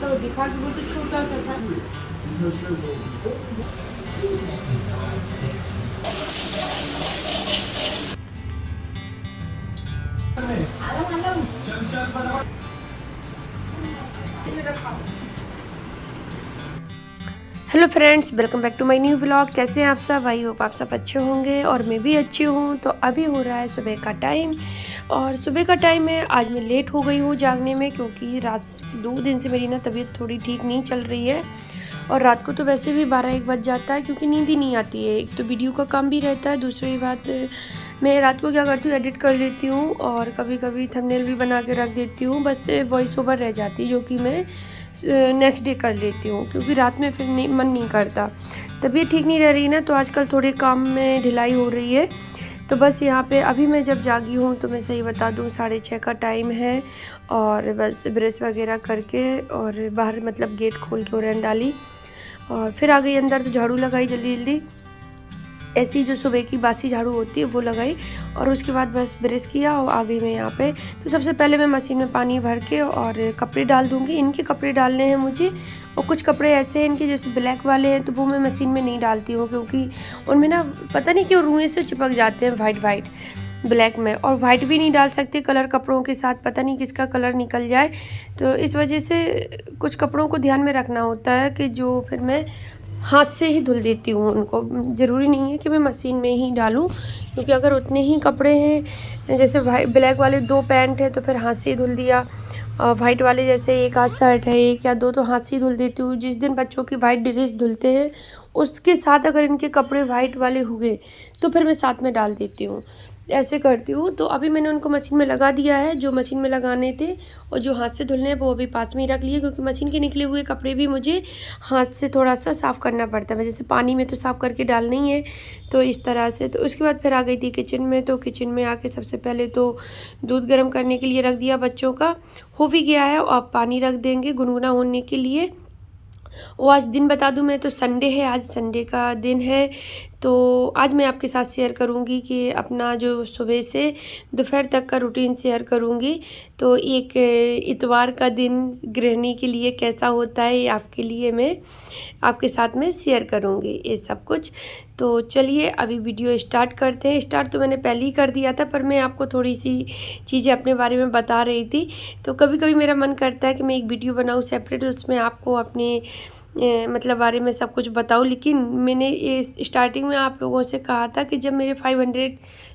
तो दिखा कि वो तो छोटा सा था। Hello friends, welcome back to my new vlog. कैसे हैं आप सब? आई होप आप सब अच्छे होंगे और मैं भी अच्छी हूँ। तो अभी हो रहा है सुबह का टाइम और सुबह का टाइम है। आज मैं लेट हो गई हूँ जागने में क्योंकि रात 2 दिन से मेरी ना तबीयत थोड़ी ठीक नहीं चल रही है और रात को तो वैसे भी 12-1 बज जाता है क्योंकि नींद ही नहीं आती है। एक तो वीडियो का काम भी रहता है, दूसरी बात मैं रात को क्या करती हूँ, एडिट कर लेती हूँ और कभी कभी थंबनेल भी बना के रख देती हूँ। बस वॉइस ओवर रह जाती है जो कि मैं नेक्स्ट डे कर लेती हूँ क्योंकि रात में फिर मन नहीं करता। तबीयत ठीक नहीं रह रही ना, तो आजकल थोड़े काम में ढिलाई हो रही है। तो बस यहाँ पे अभी मैं जब जागी हूँ तो मैं सही बता दूँ 6:30 का टाइम है और बस ब्रश वगैरह करके और बाहर मतलब गेट खोल के ओरन डाली और फिर आ गई अंदर। तो झाड़ू लगाई जल्दी जल्दी, ऐसी जो सुबह की बासी झाड़ू होती है वो लगाई और उसके बाद बस ब्रश किया और आ गई मैं यहाँ पे। तो सबसे पहले मैं मशीन में पानी भर के और कपड़े डाल दूँगी। इनके कपड़े डालने हैं मुझे और कुछ कपड़े ऐसे हैं इनके जैसे ब्लैक वाले हैं तो वो मैं मशीन में नहीं डालती हूँ क्योंकि उनमें ना पता नहीं क्यों रुएं से चिपक जाते हैं वाइट ब्लैक में, और वाइट भी नहीं डाल सकते कलर कपड़ों के साथ, पता नहीं किसका कलर निकल जाए। तो इस वजह से कुछ कपड़ों को ध्यान में रखना होता है कि जो फिर मैं हाथ से ही धुल देती हूँ उनको। ज़रूरी नहीं है कि मैं मशीन में ही डालूँ क्योंकि अगर उतने ही कपड़े हैं, जैसे वाइट ब्लैक वाले 2 पैंट है तो फिर हाथ से ही धुल दिया, वाइट वाले जैसे 1 आध शर्ट है 1 या 2 तो हाथ से ही धुल देती हूँ। जिस दिन बच्चों की वाइट ड्रेस धुलते हैं उसके साथ अगर इनके कपड़े वाइट वाले हुए तो फिर मैं साथ में डाल देती हूँ, ऐसे करती हूँ। तो अभी मैंने उनको मशीन में लगा दिया है, जो मशीन में लगाने थे और जो हाथ से धुलने हैं वो अभी पास में ही रख लिए क्योंकि मशीन के निकले हुए कपड़े भी मुझे हाथ से थोड़ा सा साफ़ करना पड़ता है। जैसे पानी में तो साफ़ करके डालना ही है, तो इस तरह से। तो उसके बाद फिर आ गई थी किचन में। तो किचन में आके सबसे पहले तो दूध गर्म करने के लिए रख दिया बच्चों का, हो भी गया है। और पानी रख देंगे गुनगुना होने के लिए। वो आज दिन बता दूं मैं, तो संडे है, आज संडे का दिन है। तो आज मैं आपके साथ शेयर करूंगी कि अपना जो सुबह से दोपहर तक का रूटीन शेयर करूंगी। तो एक इतवार का दिन गृहिणी के लिए कैसा होता है ये आपके लिए मैं आपके साथ में शेयर करूंगी ये सब कुछ। तो चलिए अभी वीडियो स्टार्ट करते हैं। स्टार्ट तो मैंने पहले ही कर दिया था पर मैं आपको थोड़ी सी चीज़ें अपने बारे में बता रही थी। तो कभी कभी मेरा मन करता है कि मैं एक वीडियो बनाऊँ सेपरेट, उसमें आपको अपने मतलब बारे में सब कुछ बताऊँ। लेकिन मैंने ये स्टार्टिंग में आप लोगों से कहा था कि जब मेरे 500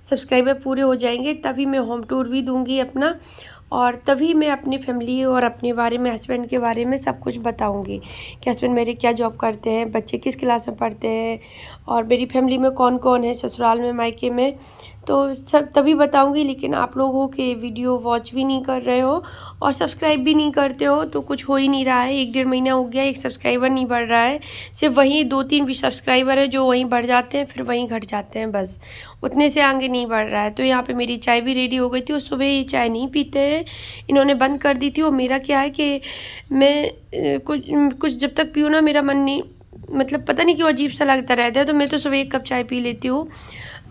सब्सक्राइबर पूरे हो जाएंगे तभी मैं होम टूर भी दूंगी अपना, और तभी मैं अपनी फैमिली और अपने बारे में, हस्बैंड के बारे में सब कुछ बताऊंगी कि हस्बैंड मेरे क्या जॉब करते हैं, बच्चे किस क्लास में पढ़ते हैं और मेरी फैमिली में कौन कौन है, ससुराल में मायके में, तो सब तभी बताऊंगी। लेकिन आप लोग हो कि वीडियो वॉच भी नहीं कर रहे हो और सब्सक्राइब भी नहीं करते हो, तो कुछ हो ही नहीं रहा है। 1-1.5 महीना हो गया, एक सब्सक्राइबर नहीं बढ़ रहा है। सिर्फ वहीं 2-3 भी सब्सक्राइबर है जो वहीं बढ़ जाते हैं फिर वहीं घट जाते हैं, बस उतने से आगे नहीं बढ़ रहा है। तो यहाँ पे मेरी चाय भी रेडी हो गई थी और सुबह ये चाय नहीं पीते हैं, इन्होंने बंद कर दी थी। और मेरा क्या है कि मैं कुछ जब तक पीऊँ ना मेरा मन नहीं, मतलब पता नहीं क्यों अजीब सा लगता रहता है। तो मैं तो सुबह 1 कप चाय पी लेती हूँ।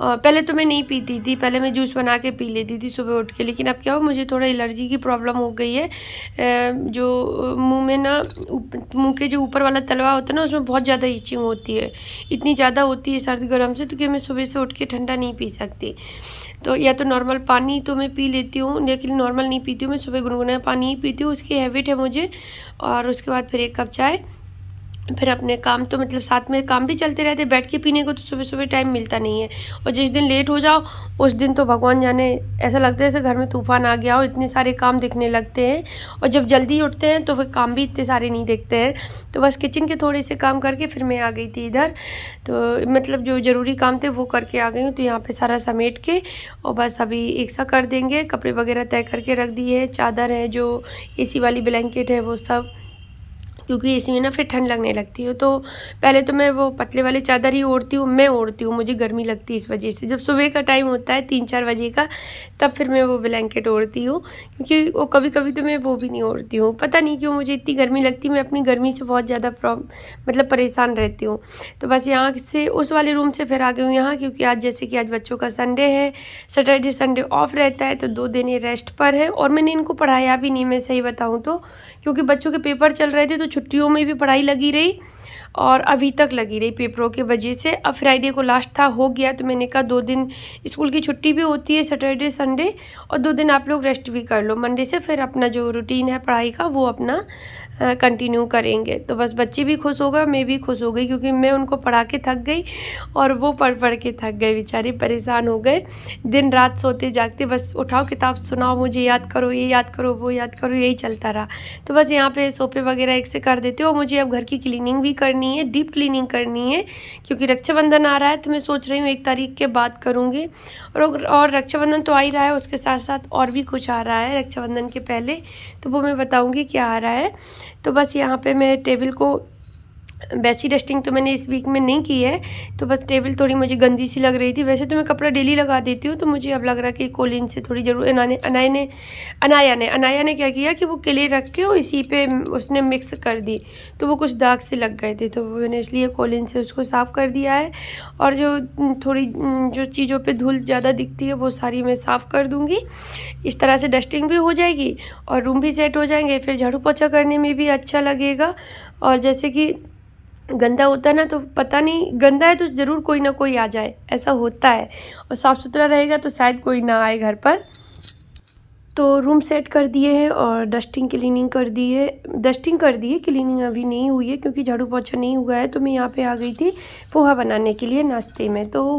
पहले तो मैं नहीं पीती थी, पहले मैं जूस बना के पी लेती थी सुबह उठ के। लेकिन अब क्या हो, मुझे थोड़ा एलर्जी की प्रॉब्लम हो गई है। जो मुंह में ना मुंह के जो ऊपर वाला तलवा होता है ना उसमें बहुत ज़्यादा इचिंग होती है, इतनी ज़्यादा होती है सर्द गर्म से, तो कि मैं सुबह से उठ के ठंडा नहीं पी सकती। तो या तो नॉर्मल पानी तो मैं पी लेती हूँ, लेकिन नॉर्मल नहीं पीती हूँ मैं, सुबह गुनगुना पानी ही पीती हूँ, उसकी हैबिट है मुझे। और उसके बाद फिर 1 कप चाय, फिर अपने काम, तो मतलब साथ में काम भी चलते रहते। बैठ के पीने को तो सुबह सुबह टाइम मिलता नहीं है, और जिस दिन लेट हो जाओ उस दिन तो भगवान जाने, ऐसा लगता है जैसे घर में तूफान आ गया हो, इतने सारे काम दिखने लगते हैं। और जब जल्दी उठते हैं तो फिर काम भी इतने सारे नहीं दिखते हैं। तो बस किचन के थोड़े से काम करके फिर मैं आ गई थी इधर। तो मतलब जो ज़रूरी काम थे वो करके आ गई हूँ। तो यहाँ पर सारा समेट के और बस अभी एक सा कर देंगे। कपड़े वगैरह तय करके रख दिए हैं, चादर है, जो AC वाली ब्लैंकेट है वो सब क्योंकि इसमें ना फिर ठंड लगने लगती है। तो पहले तो मैं वो पतले वाले चादर ही ओढ़ती हूँ, मैं ओढ़ती हूँ, मुझे गर्मी लगती है इस वजह से। जब सुबह का टाइम होता है 3-4 बजे का, तब फिर मैं वो ब्लैंकेट ओढ़ती हूँ, क्योंकि वो कभी कभी तो मैं वो भी नहीं ओढ़ती हूँ, पता नहीं क्यों मुझे इतनी गर्मी लगती है। मैं अपनी गर्मी से बहुत ज़्यादा मतलब परेशान रहती हूँ। तो बस यहाँ से उस वाले रूम से फिर आ गई हूँ यहाँ, क्योंकि आज जैसे कि आज बच्चों का संडे है, सैटरडे संडे ऑफ रहता है, तो 2 दिन ये रेस्ट पर है। और मैंने इनको पढ़ाया भी नहीं, मैं सही बताऊँ तो, क्योंकि बच्चों के पेपर चल रहे थे, तो छुट्टियों में भी पढ़ाई लगी रही और अभी तक लगी रही पेपरों के वजह से। अब फ्राइडे को लास्ट था, हो गया, तो मैंने कहा 2 दिन स्कूल की छुट्टी भी होती है, सैटरडे संडे, और 2 दिन आप लोग रेस्ट भी कर लो। मंडे से फिर अपना जो रूटीन है पढ़ाई का वो अपना कंटिन्यू करेंगे। तो बस बच्चे भी खुश हो गए, मैं भी खुश हो गई, क्योंकि मैं उनको पढ़ा के थक गई और वो पढ़ पढ़ के थक गए, बेचारे परेशान हो गए। दिन रात सोते जागते बस उठाओ किताब सुनाओ, मुझे याद करो, ये याद करो, वो याद करो, यही चलता रहा। तो बस यहाँ पे सोफे वगैरह एक से कर देते हो। मुझे अब घर की क्लीनिंग भी करनी है, डीप क्लीनिंग करनी है, क्योंकि रक्षाबंधन आ रहा है, तो मैं सोच रही हूँ 1 तारीख के बाद करूँगी। और रक्षाबंधन तो आ ही रहा है, उसके साथ साथ और भी कुछ आ रहा है रक्षाबंधन के पहले, तो वो मैं बताऊँगी क्या आ रहा है। तो बस यहाँ पे मैं टेबल को वैसी डस्टिंग तो मैंने इस वीक में नहीं की है, तो बस टेबल थोड़ी मुझे गंदी सी लग रही थी। वैसे तो मैं कपड़ा डेली लगा देती हूँ, तो मुझे अब लग रहा है कि कोलिन से थोड़ी ज़रूर। अनाया ने क्या किया कि वो क्ले रख के इसी पे उसने मिक्स कर दी, तो वो कुछ दाग से लग गए थे, तो मैंने इसलिए कोलिन से उसको साफ़ कर दिया है। और जो चीज़ों पर धूल ज़्यादा दिखती है वो सारी मैं साफ़ कर दूँगी। इस तरह से डस्टिंग भी हो जाएगी और रूम भी सेट हो जाएंगे, फिर झाड़ू पोछा करने में भी अच्छा लगेगा। और जैसे कि गंदा होता है ना, तो पता नहीं, गंदा है तो ज़रूर कोई ना कोई आ जाए, ऐसा होता है, और साफ़ सुथरा रहेगा तो शायद कोई ना आए घर पर। तो रूम सेट कर दिए हैं और डस्टिंग क्लीनिंग कर दी है। क्लीनिंग अभी नहीं हुई है, क्योंकि झाड़ू पोछा नहीं हुआ है। तो मैं यहाँ पे आ गई थी पोहा बनाने के लिए नाश्ते में। तो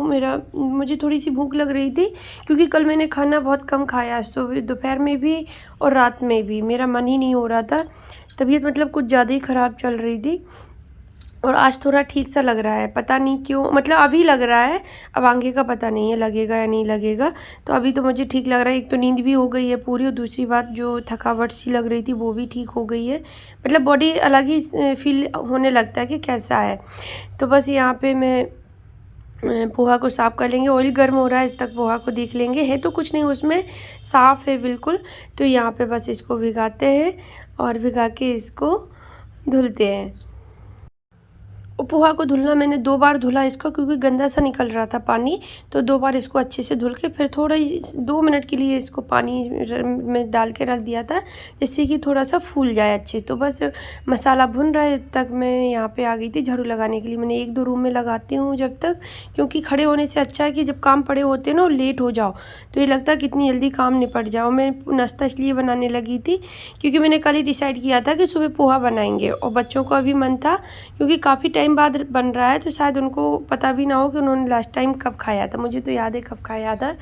मुझे थोड़ी सी भूख लग रही थी, क्योंकि कल मैंने खाना बहुत कम खाया, तो दोपहर में भी और रात में भी मेरा मन ही नहीं हो रहा था, तबीयत मतलब कुछ ज़्यादा ही ख़राब चल रही थी। और आज थोड़ा ठीक सा लग रहा है, पता नहीं क्यों, मतलब अभी लग रहा है, अब आगे का पता नहीं है लगेगा या नहीं लगेगा। तो अभी तो मुझे ठीक लग रहा है। एक तो नींद भी हो गई है पूरी, और दूसरी बात जो थकावट सी लग रही थी वो भी ठीक हो गई है, मतलब बॉडी अलग ही फील होने लगता है कि कैसा है। तो बस यहाँ पे मैं पोहा को साफ़ कर लेंगे। ऑयल गर्म हो रहा है, तक पोहा को देख लेंगे, है तो कुछ नहीं उसमें, साफ़ है बिल्कुल। तो यहाँ पे बस इसको भिगाते हैं और भिगा के इसको धुलते हैं। पोहा को धुलना मैंने 2 बार धुला इसको, क्योंकि गंदा सा निकल रहा था पानी, तो 2 बार इसको अच्छे से धुल के फिर थोड़ा 2 मिनट के लिए इसको पानी में डाल के रख दिया था, जिससे कि थोड़ा सा फूल जाए अच्छे। तो बस मसाला भुन रहा है तक मैं यहाँ पे आ गई थी झाड़ू लगाने के लिए। मैंने 1-2 रूम में लगाती हूँ जब तक, क्योंकि खड़े होने से अच्छा है कि जब काम पड़े होते हैं ना और लेट हो जाओ, तो ये लगता है कितनी जल्दी काम निपट जाओ। मैं नाश्ता इसलिए बनाने लगी थी क्योंकि मैंने कल ही डिसाइड किया था कि सुबह पोहा बनाएंगे, और बच्चों को अभी मन था, क्योंकि काफ़ी टाइम बाद बन रहा है, तो शायद उनको पता भी ना हो कि उन्होंने लास्ट टाइम कब खाया था। मुझे तो याद है कब खाया था।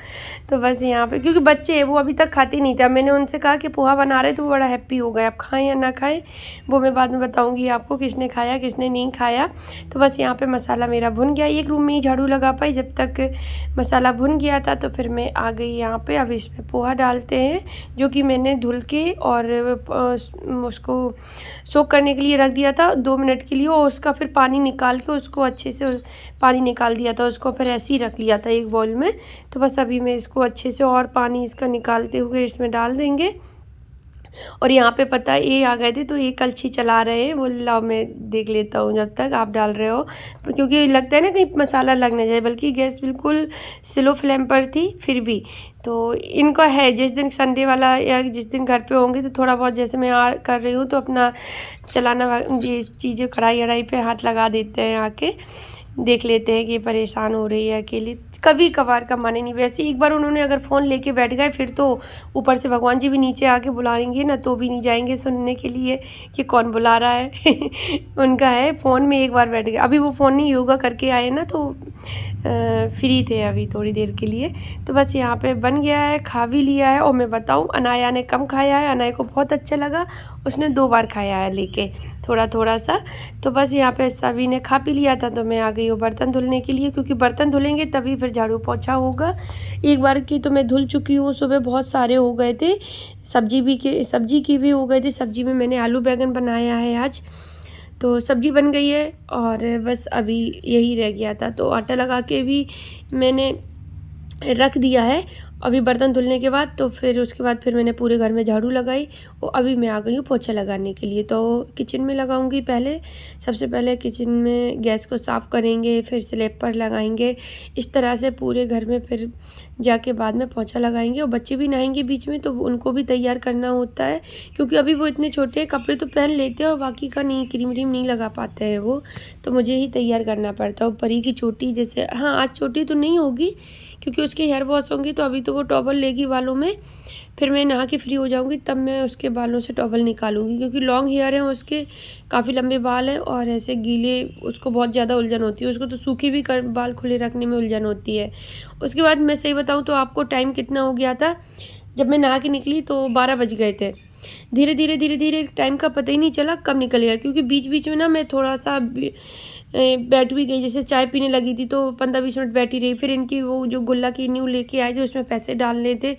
तो बस यहाँ पे क्योंकि बच्चे हैं वो अभी तक खाते नहीं थे, मैंने उनसे कहा कि पोहा बना रहे, तो वो बड़ा हैप्पी हो गए। अब खाएं या ना खाएं वो मैं बाद में बताऊंगी आपको किसने खाया किसने नहीं खाया। तो बस यहाँ पे मसाला मेरा भुन गया, एक रूम में ही झाड़ू लगा पाई, जब तक मसाला भुन गया था तो फिर मैं आ गई यहाँ पे। अब इसमें पोहा डालते हैं, जो कि मैंने धुल के और उसको सोक करने के लिए रख दिया था 2 मिनट के लिए, और उसका फिर पानी निकाल के उसको अच्छे से पानी निकाल दिया था, उसको फिर ऐसे ही रख लिया था एक बाउल में। तो बस अभी मैं इसको अच्छे से और पानी इसका निकालते हुए इसमें डाल देंगे। और यहाँ पे पता है ये आ गए थे, तो ये कलछी चला रहे हैं, बोल लाओ मैं देख लेता हूँ जब तक आप डाल रहे हो, क्योंकि लगता है ना कहीं मसाला लग ना जाए, बल्कि गैस बिल्कुल स्लो फ्लेम पर थी फिर भी। तो इनका है जिस दिन संडे वाला या जिस दिन घर पे होंगे तो थोड़ा बहुत, जैसे मैं कर रही हूँ, तो अपना चलाना ये चीज़ें कढ़ाई वढ़ाई पे हाथ लगा देते हैं, आके देख लेते हैं कि परेशान हो रही है अकेली। कभी कभार का माने नहीं। वैसे एक बार उन्होंने अगर फ़ोन लेके बैठ गए फिर तो ऊपर से भगवान जी भी नीचे आके बुलाएंगे ना, तो भी नहीं जाएंगे सुनने के लिए कि कौन बुला रहा है। उनका है फ़ोन में एक बार बैठ गए। अभी वो फ़ोन नहीं, योगा करके आए ना, तो फ्री थे अभी थोड़ी देर के लिए। तो बस यहाँ पे बन गया है, खा भी लिया है। और मैं बताऊँ अनाया ने कम खाया है, अनाया को बहुत अच्छा लगा, उसने 2 बार खाया है लेके थोड़ा थोड़ा सा। तो बस यहाँ पे सभी ने खा पी लिया था, तो मैं आ गई हूँ बर्तन धुलने के लिए, क्योंकि बर्तन धुलेंगे तभी फिर झाड़ू पोछा होगा। एक बार की तो मैं धुल चुकी हूँ, सुबह बहुत सारे हो गए थे, सब्जी की भी हो गई थी। सब्जी में मैंने आलू बैंगन बनाया है आज, तो सब्ज़ी बन गई है और बस अभी यही रह गया था। तो आटा लगा के भी मैंने रख दिया है अभी बर्तन धुलने के बाद। तो फिर उसके बाद फिर मैंने पूरे घर में झाड़ू लगाई और अभी मैं आ गई हूँ पोछा लगाने के लिए। तो किचन में लगाऊंगी पहले, सबसे पहले किचन में गैस को साफ़ करेंगे, फिर स्लैब पर लगाएंगे, इस तरह से पूरे घर में फिर जाके बाद में पोछा लगाएंगे। और बच्चे भी नहाएंगे बीच में, तो उनको भी तैयार करना होता है क्योंकि अभी वो इतने छोटे हैं, कपड़े तो पहन लेते हैं और बाकी का नहीं, क्रीम व्रीम नहीं लगा पाते हैं वो, तो मुझे ही तैयार करना पड़ता है। और परी की चोटी जैसे, हाँ आज चोटी तो नहीं होगी क्योंकि उसके हेयर वॉश होंगी, तो अभी तो वो टॉवल लेगी बालों में, फिर मैं नहा के फ्री हो जाऊंगी तब मैं उसके बालों से टॉवल निकालूंगी क्योंकि लॉन्ग हेयर हैं उसके, काफ़ी लंबे बाल हैं और ऐसे गीले उसको बहुत ज़्यादा उलझन होती है। उसको तो सूखे भी बाल खुले रखने में उलझन होती है। उसके बाद मैं सही बताऊँ तो आपको टाइम कितना हो गया था, जब मैं नहा के निकली तो 12 बज गए थे। धीरे धीरे टाइम का पता ही नहीं चला कब निकल गया, क्योंकि बीच बीच में ना मैं थोड़ा सा बैठ भी गई, जैसे चाय पीने लगी थी तो 15-20 मिनट बैठी रही। फिर इनकी वो जो गुल्ला की न्यू लेके आए जो उसमें पैसे डालने थे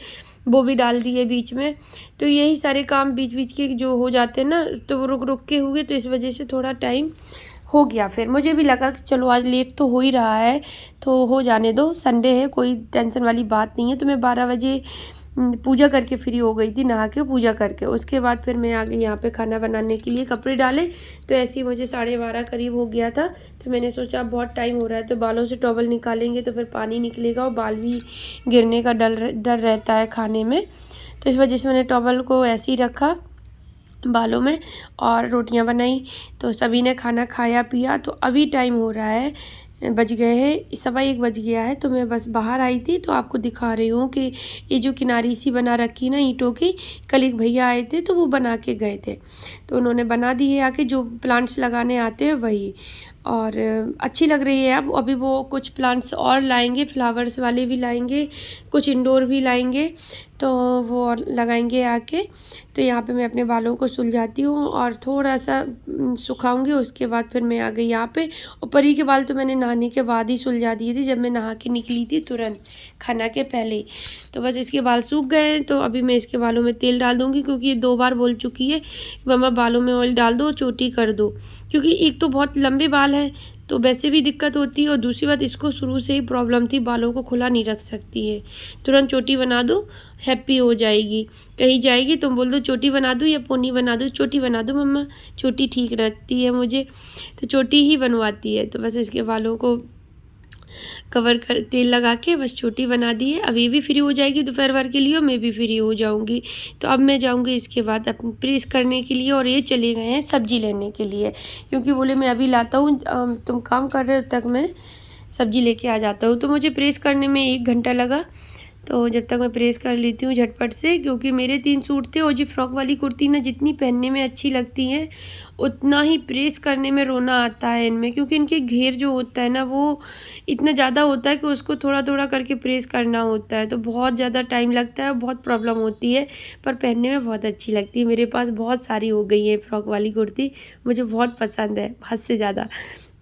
वो भी डाल दिए बीच में। तो यही सारे काम बीच बीच के जो हो जाते हैं ना, तो वो रुक रुक के हुए, तो इस वजह से थोड़ा टाइम हो गया। फिर मुझे भी लगा कि चलो आज लेट तो हो ही रहा है तो हो जाने दो, संडे है, कोई टेंशन वाली बात नहीं है। तो मैं 12 बजे पूजा करके फ्री हो गई थी, नहा के पूजा करके। उसके बाद फिर मैं आ गई यहाँ पे खाना बनाने के लिए, कपड़े डाले तो ऐसे ही मुझे 12:30 करीब हो गया था। तो मैंने सोचा अब बहुत टाइम हो रहा है तो बालों से टॉवल निकालेंगे तो फिर पानी निकलेगा और बाल भी गिरने का डर रहता है खाने में। तो इस वजह से मैंने टॉवल को ऐसे ही रखा बालों में और रोटियां बनाई। तो सभी ने खाना खाया पिया। तो अभी टाइम हो रहा है, बज गए हैं 1:15 बज गया है। तो मैं बस बाहर आई थी तो आपको दिखा रही हूँ कि ये जो किनारी सी बना रखी ना ईंटों की, कल एक भैया आए थे तो वो बना के गए थे, तो उन्होंने बना दी है आके, जो प्लांट्स लगाने आते हैं वही। और अच्छी लग रही है। अब अभी वो कुछ प्लांट्स और लाएंगे, फ्लावर्स वाले भी लाएंगे, कुछ इंडोर भी लाएंगे, तो वो और लगाएंगे आके। तो यहाँ पे मैं अपने बालों को सुलझाती हूँ और थोड़ा सा सुखाऊंगी। उसके बाद फिर मैं आ गई यहाँ पे। और परी के बाल तो मैंने नहाने के बाद ही सुलझा दिए थे, जब मैं नहा के निकली थी तुरंत खाना के पहले ही। तो बस इसके बाल सूख गए हैं, तो अभी मैं इसके बालों में तेल डाल दूँगी क्योंकि ये 2 बार बोल चुकी है मम्मा बालों में ऑयल डाल दो, चोटी कर दो, क्योंकि एक तो बहुत लंबे बाल हैं तो वैसे भी दिक्कत होती है और दूसरी बात इसको शुरू से ही प्रॉब्लम थी, बालों को खुला नहीं रख सकती है। तुरंत चोटी बना दो, हैप्पी हो जाएगी। कहीं जाएगी तुम बोल दो चोटी बना दूँ या पोनी बना दूँ, चोटी बना दो मम्मा, चोटी ठीक रखती है मुझे, तो चोटी ही बनवाती है। तो बस इसके बालों को कवर कर तेल लगा के बस चोटी बना दी है। अब ये भी फ्री हो जाएगी दोपहर भर के लिए और मैं भी फ्री हो जाऊंगी। तो अब मैं जाऊंगी इसके बाद अपनी प्रेस करने के लिए, और ये चले गए हैं सब्जी लेने के लिए क्योंकि बोले मैं अभी लाता हूँ, तुम काम कर रहे हो तक मैं सब्जी लेके आ जाता हूँ। तो मुझे प्रेस करने में 1 घंटा लगा। तो जब तक मैं प्रेस कर लेती हूँ झटपट से, क्योंकि मेरे 3 सूट थे और जी फ्रॉक वाली कुर्ती ना जितनी पहनने में अच्छी लगती हैं उतना ही प्रेस करने में रोना आता है इनमें, क्योंकि इनके घेर जो होता है ना वो इतना ज़्यादा होता है कि उसको थोड़ा थोड़ा करके प्रेस करना होता है, तो बहुत ज़्यादा टाइम लगता है, बहुत प्रॉब्लम होती है, पर पहनने में बहुत अच्छी लगती है। मेरे पास बहुत सारी हो गई है फ्रॉक वाली कुर्ती, मुझे बहुत पसंद है हद से ज़्यादा।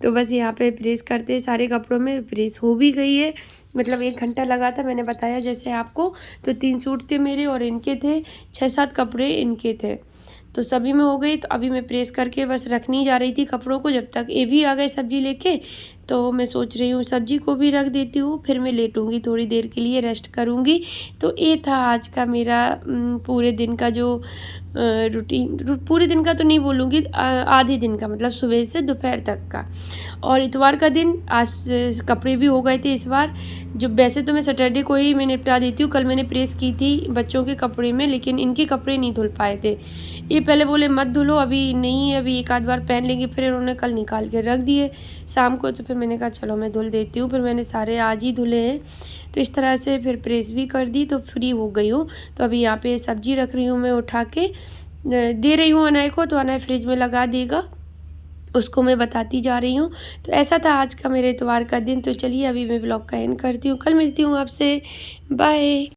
तो बस यहाँ पे प्रेस करते सारे कपड़ों में प्रेस हो भी गई है, मतलब 1 घंटा लगा था मैंने बताया जैसे आपको। तो 3 सूट थे मेरे और इनके थे 6-7 कपड़े इनके थे, तो सभी में हो गई। तो अभी मैं प्रेस करके बस रखनी जा रही थी कपड़ों को, जब तक ये भी आ गए सब्जी लेके। तो मैं सोच रही हूँ सब्जी को भी रख देती हूँ, फिर मैं लेटूँगी थोड़ी देर के लिए, रेस्ट करूँगी। तो ये था आज का मेरा पूरे दिन का जो रूटीन, पूरे दिन का तो नहीं बोलूँगी, आधे दिन का, मतलब सुबह से दोपहर तक का। और इतवार का दिन आज कपड़े भी हो गए थे इस बार, जो वैसे तो मैं सैटरडे को ही मैं निपटा देती हूँ। कल मैंने प्रेस की थी बच्चों के कपड़े में, लेकिन इनके कपड़े नहीं धुल पाए थे। ये पहले बोले मत धुलो, अभी नहीं, अभी 1 आध बार पहन लेंगे, फिर उन्होंने कल निकाल के रख दिए शाम को। तो फिर मैंने कहा चलो मैं धुल देती हूँ, फिर मैंने सारे आज ही धुले हैं। तो इस तरह से फिर प्रेस भी कर दी, तो फ्री हो गई हूँ। तो अभी यहाँ पे सब्जी रख रही हूँ मैं, उठा के दे रही हूँ अनय को, तो अनय फ्रिज में लगा देगा, उसको मैं बताती जा रही हूँ। तो ऐसा था आज का मेरे इतवार का दिन। तो चलिए अभी मैं ब्लॉग का एंड करती हूँ, कल मिलती हूँ आपसे, बाय।